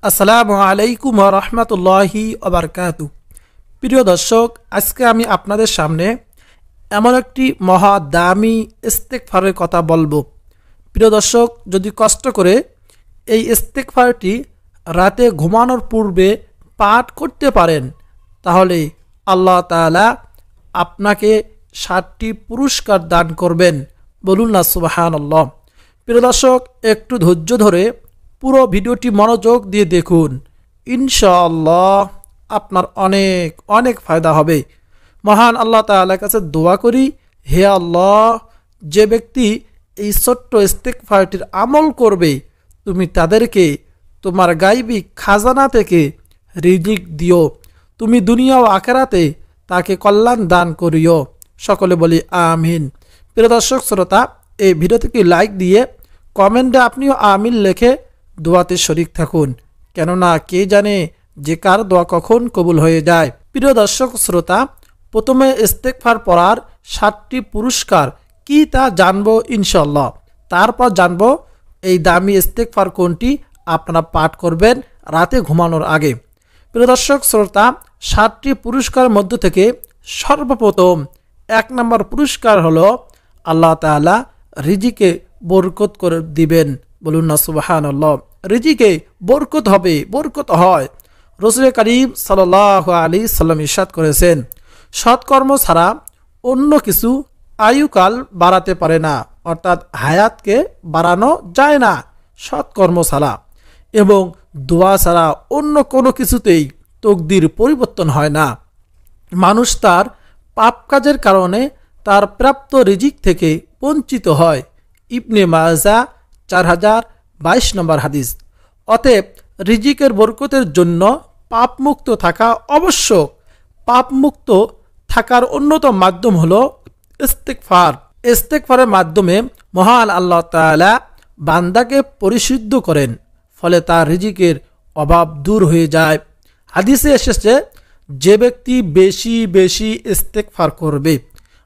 আসসালামু আলাইকুম ওয়া রাহমাতুল্লাহি ওয়া বারাকাতুহু। প্রিয় দর্শক, আজকে আমি আপনাদের সামনে এমন একটি মহা দামি ইস্তেগফারের কথা বলবো। প্রিয় দর্শক, যদি কষ্ট করে এই ইস্তেগফারটি রাতে ঘুমানোর পূর্বে পাঠ করতে পারেন, তাহলে আল্লাহ তাআলা আপনাকে 7টি পুরস্কার দান করবেন। বলুন না সুবহানাল্লাহ। প্রিয় দর্শক, একটু ধৈর্য ধরে পুরো ভিডিওটি মনোযোগ দিয়ে দেখুন। ইনশাআল্লাহ আপনার অনেক অনেক ফায়দা হবে। মহান আল্লাহ তাআলার কাছে দোয়া করি, হে আল্লাহ, যে ব্যক্তি এই ছোট্ট ইস্তেগফারটির আমল করবে, তুমি তাদেরকে তোমার গায়বী খাজানা থেকে রিজিক দিও। তুমি দুনিয়া ও আখিরাতে তাকে কল্যাণ দান করিও। সকলে বলি আমিন। প্রিয় দর্শক শ্রোতা, এই ভিডিওটিকে লাইক দিয়ে কমেন্টে আপনিও আমিন লিখে দোয়াতে শরীক থাকুন, কেননা কে জানে যে কার দোয়া কখন কবুল হয়ে যায়। প্রিয় দর্শক শ্রোতা, প্রথমে ইস্তেগফার পড়ার 7টি পুরস্কার কি তা জানবো ইনশাআল্লাহ। তারপর জানবো এই দামি ইস্তেগফার কোনটি আপনারা পাঠ করবেন রাতে ঘুমানোর আগে। প্রিয় দর্শক শ্রোতা, 7টি পুরস্কার মধ্য থেকে সর্বপ্রথম 1 নম্বর পুরস্কার হলো আল্লাহ তাআলা রিজিকে বরকত করে দিবেন। বলুন না সুবহানাল্লাহ। রিজিকে বরকত হবে, বরকত হয়। রাসূল করিম সাল্লাল্লাহু আলাইহি সাল্লাম ইরশাদ করেছেন, সৎকর্ম ছাড়া অন্য কিছু আয়ুকাল বাড়াতে পারে না, অর্থাৎ হায়াতকে বাড়ানো যায় না সৎকর্ম ছাড়া, এবং দোয়া ছাড়া অন্য কোনো কিছুতেই তকদির পরিবর্তন হয় না। মানুষ তার পাপ কাজের কারণে তার প্রাপ্ত রিজিক থেকে বঞ্চিত হয়। ইবনে মাজাহ 4022 নম্বর হাদিস। অতএব রিজিকের বরকতের জন্য পাপমুক্ত থাকা আবশ্যক। পাপমুক্ত থাকার অন্যতম মাধ্যম হলো ইস্তেগফার। ইস্তেগফারের মাধ্যমে মহান আল্লাহ তাআলা বান্দাকে পরিশুদ্ধ করেন, ফলে তার রিজিকের অভাব দূর হয়ে যায়। হাদিসে এসেছে, যে ব্যক্তি বেশি বেশি ইস্তেগফার করবে,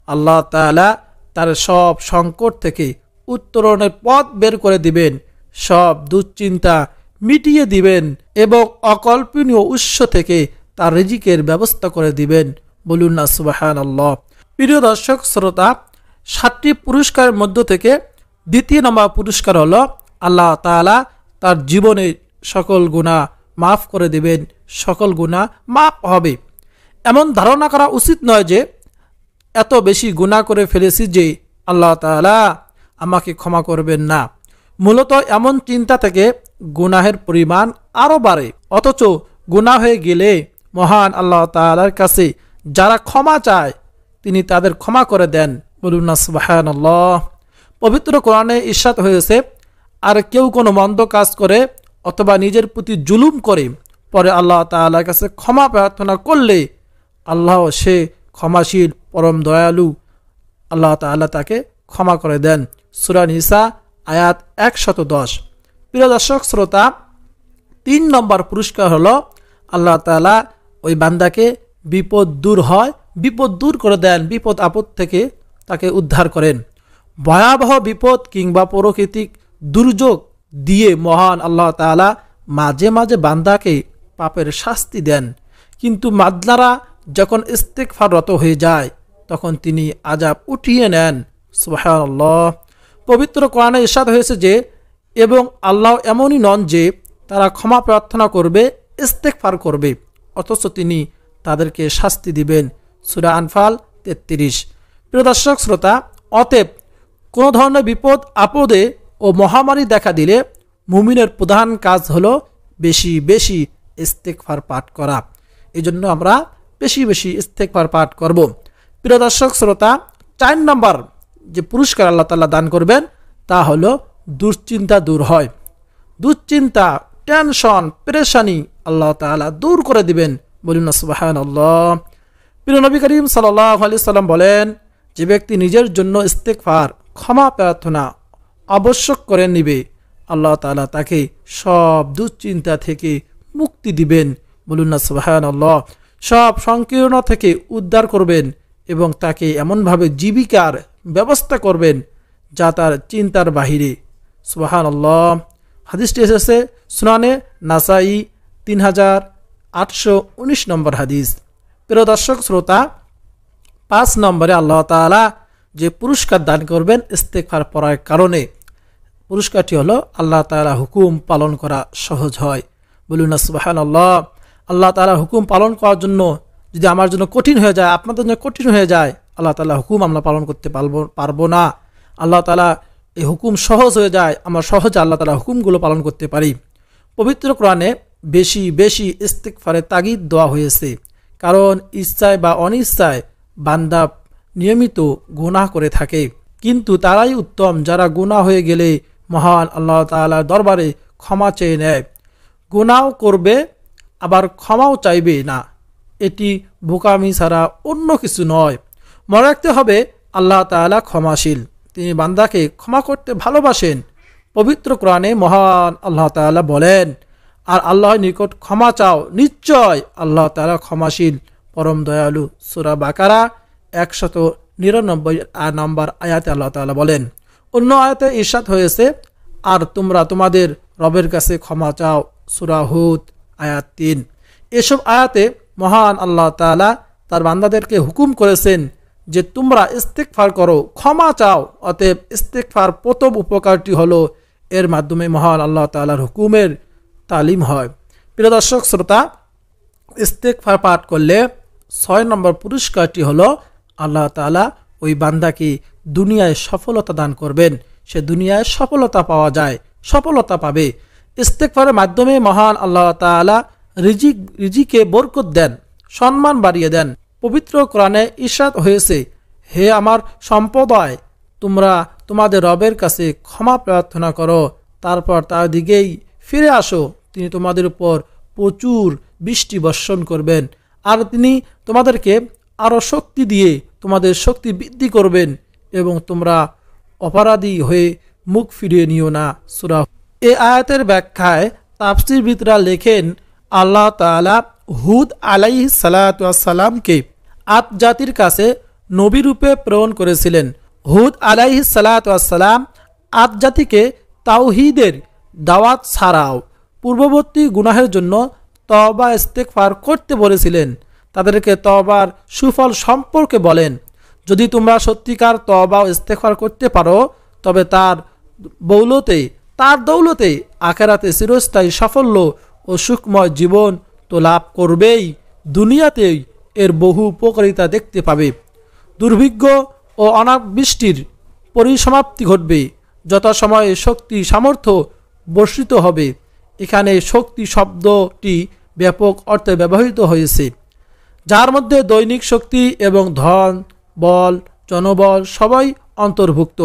আল্লাহ তাআলা তার সব সংকট থেকে উত্তরণের পথ বের করে দিবেন, সব দুশ্চিন্তা মিটিয়ে দিবেন এবং অকল্পনীয় উৎস থেকে তার রিজিকের ব্যবস্থা করে দিবেন। বলুন না সুবহানাল্লাহ। প্রিয় দর্শক শ্রোতা, 7টি পুরস্কারের মধ্য থেকে 2য় নম্বর পুরস্কার হলো আল্লাহ তাআলা তার জীবনের সকল গুনাহ মাফ করে দিবেন, সকল গুনাহ মাফ হবে। এমন ধারণা করা উচিত নয় যে এত বেশি গুনাহ করে ফেলেছি যে আল্লাহ তাআলা আমাকে ক্ষমা করবেন না। মূলত এমন চিন্তা থেকে গুনাহের পরিমাণ আরও বাড়ে। অথচ গুনাহ হয়ে গেলে মহান আল্লাহ তাআলার কাছে যারা ক্ষমা চায়, তিনি তাদের ক্ষমা করে দেন। বলুন না সুবহানাল্লাহ। পবিত্র কোরআনে ইরশাদ হয়েছে, আর কেউ কোনো মন্দ কাজ করে অথবা নিজের প্রতি জুলুম করে পরে আল্লাহ তাআলার কাছে ক্ষমা প্রার্থনা করলে আল্লাহ সে ক্ষমাশীল, পরম দয়ালু, আল্লাহ তাআলা তাকে ক্ষমা করে দেন। সূরা নিসা আয়াত 110। প্রিয় দর্শক শ্রোতা, 3 নম্বর পুরস্কার হলো আল্লাহ তাআলা ওই বান্দাকে বিপদ দূর হয়, বিপদ দূর করে দেন, বিপদ আপদ থেকে তাকে উদ্ধার করেন। ভয়াবহ বিপদ কিংবা প্রাকৃতিক দুর্যোগ দিয়ে মহান আল্লাহ তাআলা মাঝে মাঝে বান্দাকে পাপের শাস্তি দেন, কিন্তু মাদলারা যখন ইস্তেগফাররত হয়ে যায় তখন তিনি আযাব উঠিয়ে নেন। সুবহানাল্লাহ। পবিত্র কোরআনে ইরশাদ হয়েছে যে, এবং আল্লাহ এমনই নন যে তারা ক্ষমা প্রার্থনা করবে, ইস্তেগফার করবে, অথচ তিনি তাদেরকে শাস্তি দিবেন। সূরা আনফাল 33। প্রিয় দর্শক শ্রোতা, অতএব কোনো ধরনের বিপদ আপদে ও মহামারী দেখা দিলে মুমিনের প্রধান কাজ হলো বেশি বেশি ইস্তেগফার পাঠ করা। এই জন্য আমরা বেশি বেশি ইস্তেগফার পাঠ করব। প্রিয় দর্শক শ্রোতা, 4 নম্বর যে পুরস্কার আল্লাহ তাআলা দান করবেন তা হলো দুশ্চিন্তা দূর হয়। দুশ্চিন্তা, টেনশন, পেরেশানি আল্লাহ তাআলা দূর করে দিবেন। বলুন না সুবহানাল্লাহ। প্রিয় নবী করিম সাল্লাল্লাহু আলাইহি সাল্লাম বলেন, যে ব্যক্তি নিজের জন্য ইস্তেগফার, ক্ষমা প্রার্থনা আবশ্যক করে নিবে, আল্লাহ তাআলা তাকে সব দুশ্চিন্তা থেকে মুক্তি দিবেন। বলুন না সুবহানাল্লাহ। সব সংকীর্ণ থেকে উদ্ধার করবেন এবং তাকে এমনভাবে জীবিকার ব্যবস্থা করবেন যা তার চিন্তার বাহিরে। সুবহানাল্লাহ। হাদিসটি এসেছে সুনানে নাসাই 3819 নম্বর হাদিস। প্রিয় দর্শক শ্রোতা, 5 নম্বরে আল্লাহ তাআলা যে পুরস্কার দান করবেন ইস্তেগফার পড়ার কারণে, পুরস্কারটি হলো আল্লাহ তাআলা হুকুম পালন করা সহজ হয়। বলুন না সুবহানাল্লাহ। আল্লাহ তাআলা হুকুম পালন করার জন্য যদি আমার জন্য কঠিন হয়ে যায়, আপনাদের জন্য কঠিন হয়ে যায়, আল্লাহ তাআলা হুকুম আমরা পালন করতে পারবো না। আল্লাহ তাআলা এই হুকুম সহজ হয়ে যায়, আমরা সহজে আল্লাহ তাআলা হুকুমগুলো পালন করতে পারি। পবিত্র কোরআনে বেশি বেশি ইস্তেগফারের তাগিদ দেওয়া হয়েছে, কারণ ইচ্ছায় বা অনিচ্ছায় বান্দা নিয়মিত গুনাহ করে থাকে, কিন্তু তারাই উত্তম যারা গুনাহ হয়ে গেলে মহান আল্লাহ তাআলার দরবারে ক্ষমা চেয়ে নেয়। গুনাহ করবে আবার ক্ষমাও চাইবে না, এটি বোকামি ছাড়া অন্য কিছু নয়। মনে রাখতে হবে আল্লাহ তাআলা ক্ষমাশীল, তিনি বান্দাকে ক্ষমা করতে ভালোবাসেন। পবিত্র কোরআনে মহান আল্লাহ তাআলা বলেন, আর আল্লাহর নিকট ক্ষমা চাও, নিশ্চয় আল্লাহ তাআলা ক্ষমাশীল পরম দয়ালু। সূরা বাকারা 199 নম্বর আয়াতে আল্লাহ তাআলা বলেন। অন্য আয়াতে ইরশাদ হয়েছে, আর তোমরা তোমাদের রবের কাছে ক্ষমা চাও। সূরা হুদ আয়াত 3। এসব আয়াতে মহান আল্লাহ তাআলা তার বান্দাদেরকে হুকুম করেছেন যে তোমরা ইস্তেগফার করো, ক্ষমা চাও। অতএব ইস্তেগফার প্রথম উপকারটি হলো এর মাধ্যমে মহান আল্লাহ তাআলার হুকুমের তালিম হয়। প্রিয় দর্শক শ্রোতা, ইস্তেগফার পাঠ করলে 6 নম্বর পুরস্কারটি হলো আল্লাহ তাআলা ওই বান্দাকে দুনিয়ায় সফলতা দান করবেন। সে দুনিয়ায় সফলতা পাবে। ইস্তেগফারের মাধ্যমে মহান আল্লাহ তাআলা রিজিকে বরকত দেন, সম্মান বাড়িয়ে দেন। পবিত্র কোরআনে ইরশাদ হয়েছে, হে আমার সম্প্রদায়, তোমরা তোমাদের রবের কাছে ক্ষমা প্রার্থনা করো, তারপর তার দিকেই ফিরে আসো, তিনি তোমাদের উপর প্রচুর বৃষ্টি বর্ষণ করবেন, আর তিনি তোমাদেরকে আরো শক্তি দিয়ে তোমাদের শক্তি বৃদ্ধি করবেন, এবং তোমরা অপরাধী হয়ে মুখ ফিরিয়ে নিও না। সূরা এই আয়াতের ব্যাখ্যায় তাফসীরবিদরা লেখেন, আল্লাহ তাআলা হুদ আলাইহিস সালাতু ওয়াস সালামকে আদ জাতির কাছে নবী রূপে প্রেরণ করেছিলেন। হুদ আলাইহিস সালাতু ওয়াস সালাম আদ জাতিকে তাওহীদের দাওয়াত ছাড়াও পূর্ববর্তী গুনাহের জন্য তওবা ইস্তেগফার করতে বলেছিলেন। তাদেরকে তওবার সুফল সম্পর্কে বলেন, যদি তোমরা সত্যিকার তওবা ও ইস্তেগফার করতে পারো, তবে তার দৌলতে আখিরাতে চিরস্থায়ী সাফল্য ও সুখময় জীবন তো লাভ করবেই, দুনিয়াতেই এর বহু উপকারিতা দেখতে পাবে। দুর্ভিক্ষ ও অনাবৃষ্টির পরিসমাপ্তি ঘটবে, যথাসময়ে শক্তি সামর্থ্য বর্ষিত হবে। এখানে শক্তি শব্দটি ব্যাপক অর্থে ব্যবহৃত হয়েছে, যার মধ্যে দৈনিক শক্তি এবং ধন, বল, জনবল সবাই অন্তর্ভুক্ত।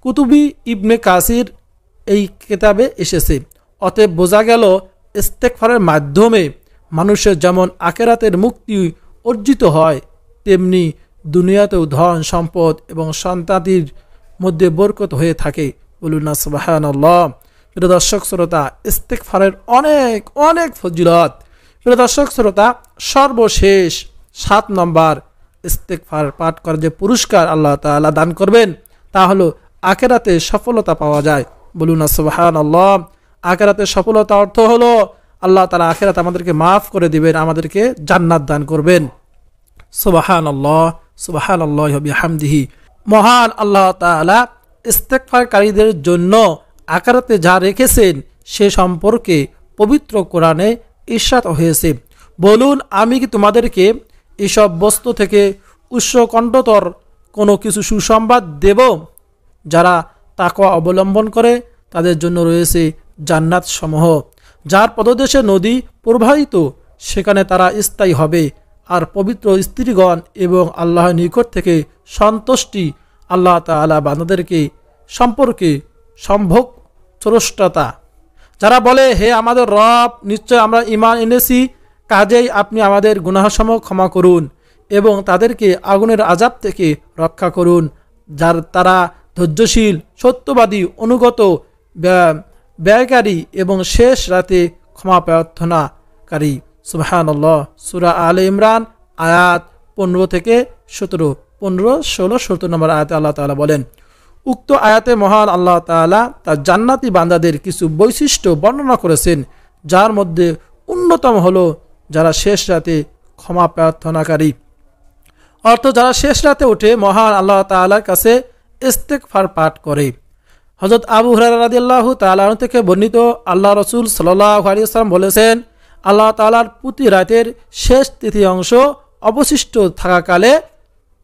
কুতুবি ইবনে কাসির এই কিতাবে এসেছে। অতএব বোঝা গেল ইস্তেগফারের মাধ্যমে মানুষের যেমন আখিরাতের মুক্তি অর্জিত হয়, তেমনি দুনিয়াতেও ধন সম্পদ এবং সন্তানের মধ্যে বরকত হয়ে থাকে। বলুন না সুবহানাল্লাহ। প্রিয় দর্শক শ্রোতা, ইস্তেগফারের অনেক অনেক ফজিলত। প্রিয় দর্শক শ্রোতা, সর্বশেষ 7 নম্বর ইস্তেগফার পাঠ করার যে পুরস্কার আল্লাহ তাআলা দান করবেন, তা হলো আখিরাতে সফলতা পাওয়া যায়। বলুন না সুবহানাল্লাহ। আখিরাতে সফলতা অর্থ হলো আল্লাহ তাআলা আখিরাতে আমাদেরকে মাফ করে দিবেন, আমাদেরকে জান্নাত দান করবেন। সুবহানাল্লাহ, সুবহানাল্লাহি ওয়া বিহামদিহি। মহান আল্লাহ তাআলা ইস্তেগফারকারীদের জন্য আখিরাতে যা রেখেছেন সে সম্পর্কে পবিত্র কোরআনে ইরশাদ হয়েছে, বলুন আমি কি তোমাদেরকে এসব বস্তু থেকে উৎসকণ্ঠতর কোনো কিছু সুসংবাদ দেব? যারা তাকওয়া অবলম্বন করে তাদের জন্য রয়েছে জান্নাত সমূহ, যার পদদেশে নদী প্রবাহিত, সেখানে তারা স্থায়ী হবে। আর পবিত্র স্ত্রীগণ এবং আল্লাহর নিকট থেকে সন্তুষ্টি আল্লাহ তাআলা বান্দাদেরকে সম্পর্কে সম্ভোগ স্রষ্টতা। যারা বলে, হে আমাদের রব, নিশ্চয় আমরা ঈমান এনেছি, কাজেই আপনি আমাদের গুনাহসমূহ ক্ষমা করুন এবং তাদেরকে আগুনের আযাব থেকে রক্ষা করুন। তারা ধৈর্যশীল, সত্যবাদী, অনুগত, ব্যয়কারী এবং শেষ রাতে ক্ষমা প্রার্থনাকারী। সুবহানাল্লাহ। সূরা আলে ইমরান আয়াত 15 থেকে 17, 15, 16, 17 নম্বর আয়াতে আল্লাহ তাআলা বলেন, উক্ত আয়াতে মহান আল্লাহ তাআলা তার জান্নাতি বান্দাদের কিছু বৈশিষ্ট্য বর্ণনা করেছেন, যার মধ্যে অন্যতম হলো যারা শেষ রাতে ক্ষমা প্রার্থনাকারী। অর্থ যারা শেষ রাতে উঠে মহান আল্লাহ তাআলার কাছে ইস্তেগফার পাঠ করে। হযরত আবু হুরায়রা রাদিয়াল্লাহু তাআলা আনহু থেকে বর্ণিত, আল্লাহ রাসূল সাল্লাল্লাহু আলাইহি ওয়াসাল্লাম বলেছেন, আল্লাহ তাআলার প্রতি রাতের শেষ তৃতীয়াংশ অবশিষ্ট থাকাকালে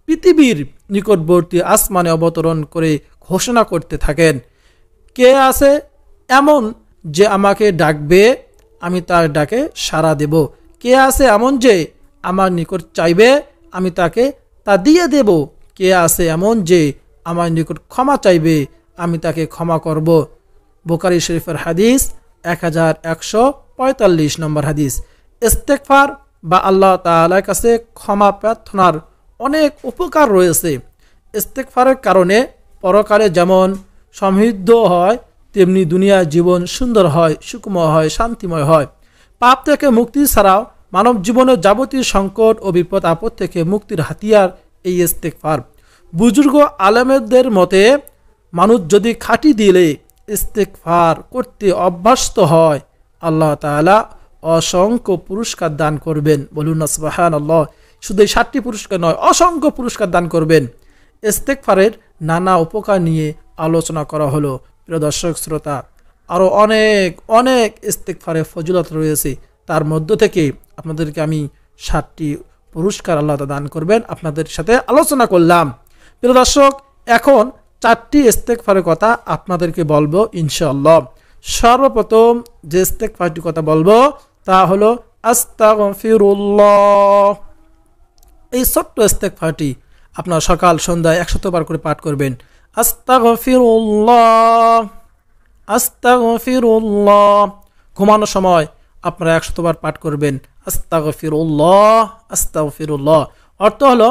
পৃথিবীর নিকটবর্তী আসমানে অবতরণ করে ঘোষণা করতে থাকেন, কে আছে এমন যে আমাকে ডাকবে, আমি তার ডাকে সাড়া দেব। কে আছে এমন যে আমার নিকট চাইবে, আমি তাকে তা দিয়ে দেব। কে আছে এমন যে আমার নিকট ক্ষমা চাইবে, আমি তাকে ক্ষমা করব। বুখারী শরীফের হাদিস 1145 নম্বর হাদিস। ইস্তেগফার বা আল্লাহ তাআলার কাছে ক্ষমা প্রার্থনার অনেক উপকার রয়েছে। ইস্তেগফারের কারণে পরকালে যেমন সমৃদ্ধ হয়, তেমনি দুনিয়ার জীবন সুন্দর হয়, সুখময় হয়, শান্তিময় হয়। পাপ থেকে মুক্তি ছাড়াও মানব জীবনের যাবতীয় সংকট ও বিপদ আপদ থেকে মুক্তির হাতিয়ার এই ইস্তেগফার। বুজুর্গ আলেমদের মতে মানুষ যদি খাঁটি দিলে ইস্তেগফার করতে অভ্যস্ত হয়, আল্লাহ তাআলা অসংখ্য পুরস্কার দান করবেন। বলুন না সুবহানাল্লাহ। শুধু এই 7টি পুরস্কার নয়, অসংখ্য পুরস্কার দান করবেন। ইস্তেগফারের নানা উপকার নিয়ে আলোচনা করা হলো। প্রিয় দর্শক শ্রোতা, আরও অনেক অনেক ইস্তেগফারের ফজিলত রয়েছে। তার মধ্য থেকে আপনাদেরকে আমি 7টি পুরস্কার আল্লাহ দান করবেন আপনাদের সাথে আলোচনা করলাম। প্রিয় দর্শক, এখন 4টি ইস্তেগফারের কথা আপনাদেরকে বলবো ইনশাআল্লাহ। সর্বপ্রথম যে ইস্তেগফারটির কথা বলবো তা হলো আস্তাগফিরুল্লাহ। এই ছোট্ট ইস্তেগফারটি আপনার সকাল সন্ধ্যায় 100 বার করে পাঠ করবেন। আস্তাগফিরুল্লাহ, আস্তাগফিরুল্লাহ। ঘুমানোর সময় আপনারা 100 বার পাঠ করবেন আস্তাগফিরুল্লাহ, আস্তাগফিরুল্লাহ। অর্থ হলো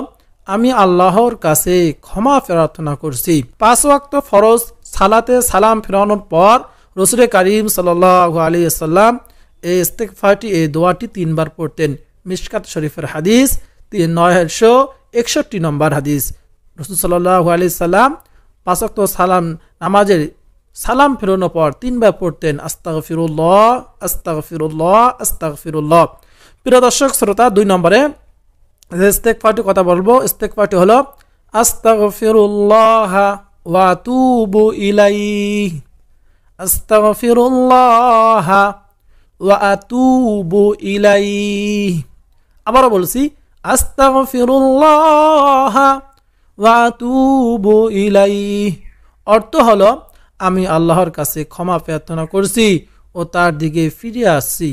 আমি আল্লাহর কাছে ক্ষমা প্রার্থনা করছি। 5 ওয়াক্ত ফরজ সালাতে সালাম ফেরানোর পর রাসূল করিম সাল্লাল্লাহু আলাইহি ওয়াসাল্লাম এই ইস্তেগফারটি, এই দোয়াটি 3 বার পড়তেন। মিশকাত শরীফের হাদিস 961 নম্বর হাদিস। রাসূল সাল্লাল্লাহু আলাইহি ওয়াসাল্লাম 5 ওয়াক্ত সালাম নামাজের সালাম ফেরানোর পর 3 বার পড়তেন আস্তাগফিরুল্লাহ, আস্তাগফিরুল্লাহ, আস্তাগফিরুল্লাহ। প্রিয় দর্শক শ্রোতা, 2 নম্বরে যে ইস্তেগফারটির কথা বলবো, ইস্তেগফারটি হলো আস্তাগফিরুল্লাহ ওয়া আতুবু ইলাইহি, আস্তাগফিরুল্লাহ ওয়া আতুবু ইলাইহি। আবারও বলছি আস্তাগফিরুল্লাহ ওয়া আতুবু ইলাইহি। অর্থ হলো আমি আল্লাহর কাছে ক্ষমা প্রার্থনা করছি ও তার দিকে ফিরে আসছি।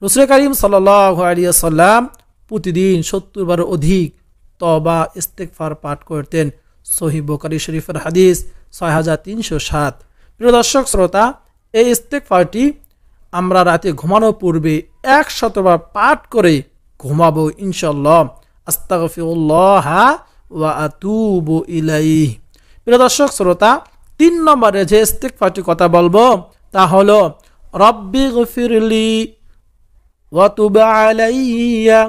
রাসূল করিম সাল্লাল্লাহু আলাইহি ওয়াসাল্লাম প্রতিদিন 70 বার অধিক তওবা ইস্তেগফার পাঠ করতেন। সহিহ বুখারী শরীফের হাদিস 6307। প্রিয় দর্শক শ্রোতা, এই ইস্তেগফারটি আমরা রাতে ঘুমানোর পূর্বে 100 বার পাঠ করে ঘুমাবো ইনশাআল্লাহ। আস্তাগফিরুল্লাহ ওয়া আতুবু ইলাইহি। প্রিয় দর্শক শ্রোতা, 3 নম্বরে যে ইস্তেগফারটির কথা বলবো তা হলো রব্বিগফিরলি ওয়া তুব আলাইয়া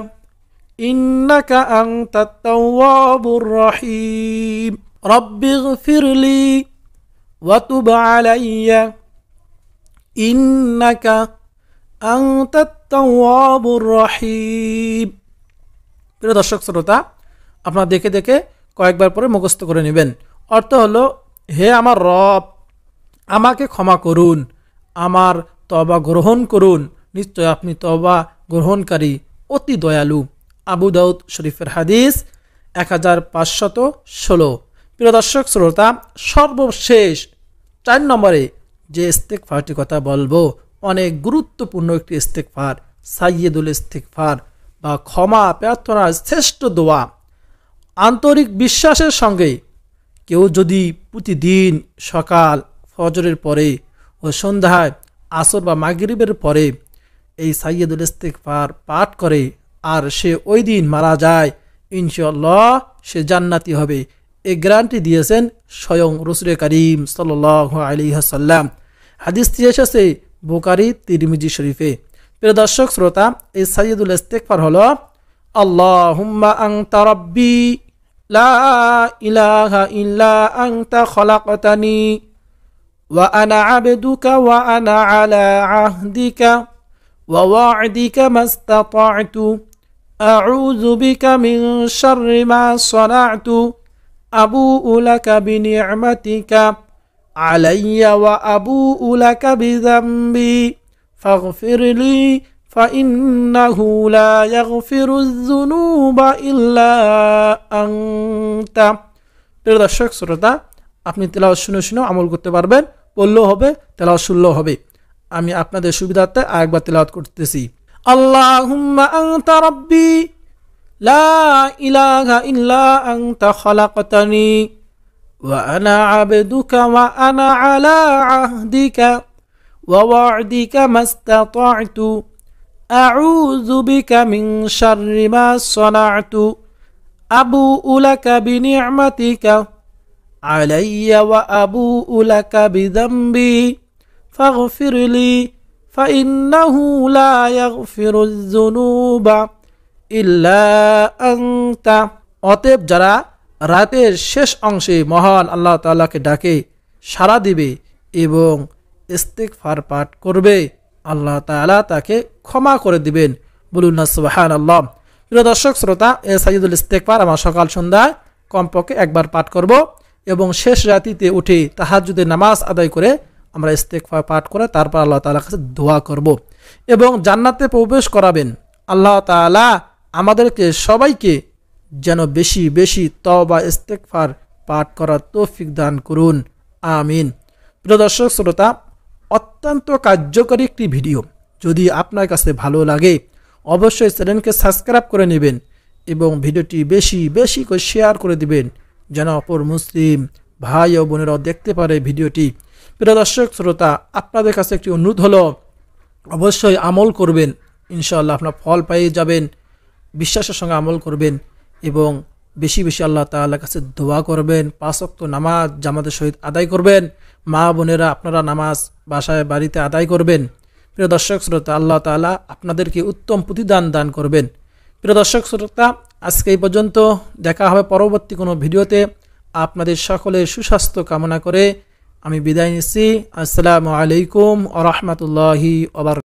ইন্নাকা আনতাত তাওয়াবুর রহিম। রব্বিগফিরলি ওয়া তুব আলাইয়া ইন্নাকা আনতাত তাওয়াবুর রহিম। প্রিয় দর্শক শ্রোতা, আপনারা দেখে দেখে কয়েকবার পরে মুখস্থ করে নেবেন। অর্থ হলো, হে আমার রব, আমাকে ক্ষমা করুন, আমার তওবা গ্রহণ করুন, নিশ্চয় আপনি তওবা গ্রহণকারী অতি দয়ালু। আবু দাউদ শরীফের হাদিস 1516। প্রিয় দর্শক শ্রোতা, সর্বশেষ 4 নম্বরে যে ইস্তেগফারটির কথা বলবো অনেক গুরুত্বপূর্ণ একটি ইস্তেগফার, সাইয়্যিদুল ইস্তেগফার বা ক্ষমা প্রার্থনার শ্রেষ্ঠ দোয়া। আন্তরিক বিশ্বাসের সঙ্গে কেউ যদি প্রতিদিন সকাল ফজরের পরে ও সন্ধ্যায় আসর বা মাগরিবের পরে এই সাইয়্যিদুল ইস্তেগফার পাঠ করে আর সে ওই দিন মারা যায়, ইনশাআল্লাহ সে জান্নাতি হবে। এই গ্যারান্টি দিয়েছেন স্বয়ং রাসূল করিম সাল্লাল্লাহু আলাইহি ওয়াসাল্লাম। হাদিসটি এসেছে বুখারী তিরমিজি শরীফে। প্রিয় দর্শক শ্রোতা, এই সাইয়্যিদুল ইস্তেগফার হলো আল্লাহুম্মা আনতা রাব্বি লা ইলাহা ইল্লা আনতা খলাকতানি ওয়া আনা আবদুকা ওয়া আনা আলা আহদিকা ওয়া ওয়া'দিকা মাস্তাতা'তু আউযু বিকা মিন শাররি মা সানা'তু আবুউ লাকা বিনি'মাতিকা আলাইয়া ওয়া আবুউ লাকা বিযামবি ফাগফিরলি فإنه لا يغفر الذنوب إلا أنت। প্রিয় দর্শক শ্রোতা, আপনি তেলাওয়াত শুনে শুনে আমল করতে পারবেন, বললেও হবে, তেলাওয়াত শুনলেও হবে। আমি আপনাদের সুবিধার্থে আরেকবার তেলাওয়াত করতেছি। আল্লাহুম্মা আনতা রাব্বি লা ইলাহা ইল্লা আনতা খলাকতানি ওয়া আনা আবদুকা ওয়া আনা আলা আহদিকা ওয়া ওয়া'দিকা মাস্তাতা'তু আউযু বিকা মিন শাররি মা সানা'তু আবুউ লাকা বিনি'মাতিকা আলাইয়া ওয়া আবুউ লাকা বিযামবি ফাগফিরলি ফাইন্নাহু লা ইয়াগফিরুয যুনুবা ইল্লা আনতা। অতএব যারা রাতের শেষ অংশে মহান আল্লাহ তাআলাকে ডাকে সাড়া দিবে এবং ইস্তিগফার পাঠ করবে, আল্লাহ তাআলা তাকে ক্ষমা করে দিবেন। বলুন না সুবহানাল্লাহ। প্রিয় দর্শক শ্রোতা, এই সাইয়্যিদুল ইস্তিগফার আমরা সকাল সন্ধ্যায় কমপক্ষে একবার পাঠ করব এবং শেষ রাতিতে উঠে তাহাজ্জুদের নামাজ আদায় করে আমরা ইস্তিগফার পাঠ করে তারপর আল্লাহ তাআলার কাছে দোয়া করব এবং জান্নাতে প্রবেশ করাবেন। আল্লাহ তাআলা আমাদেরকে সবাইকে যেন বেশি বেশি তওবা ইস্তিগফার পাঠ করার তৌফিক দান করুন, আমিন। প্রিয় দর্শক শ্রোতা, অত্যন্ত কার্যকরী একটি ভিডিও। যদি আপনার কাছে ভালো লাগে অবশ্যই চ্যানেলকে সাবস্ক্রাইব করে নেবেন এবং ভিডিওটি বেশি বেশি করে শেয়ার করে দিবেন যেন অপর মুসলিম ভাই ও বোনেরাও দেখতে পারে ভিডিওটি। প্রিয় দর্শক শ্রোতা, আপনাদের কাছে একটি অনুরোধ হলো, অবশ্যই আমল করবেন, ইনশাআল্লাহ আপনার ফল পেয়ে যাবেন। বিশ্বাসের সঙ্গে আমল করবেন এবং বেশি বেশি আল্লাহ তাআলার কাছে দোয়া করবেন। 5 ওয়াক্ত নামাজ জামাতের সহিত আদায় করবেন। মা বোনেরা আপনারা নামাজ বাসায় বাড়িতে আদায় করবেন। প্রিয় দর্শক শ্রোতা, আল্লাহ তাআলা আপনাদেরকে উত্তম প্রতিদান দান করবেন। প্রিয় দর্শক শ্রোতা, আজকে এই পর্যন্ত, দেখা হবে পরবর্তী কোনো ভিডিওতে। আপনাদের সকলের সুস্বাস্থ্য কামনা করে আমি বিদায় নিচ্ছি। আসসালামু আলাইকুম ওয়া রাহমাতুল্লাহি ওয়া বারাকাতুহু।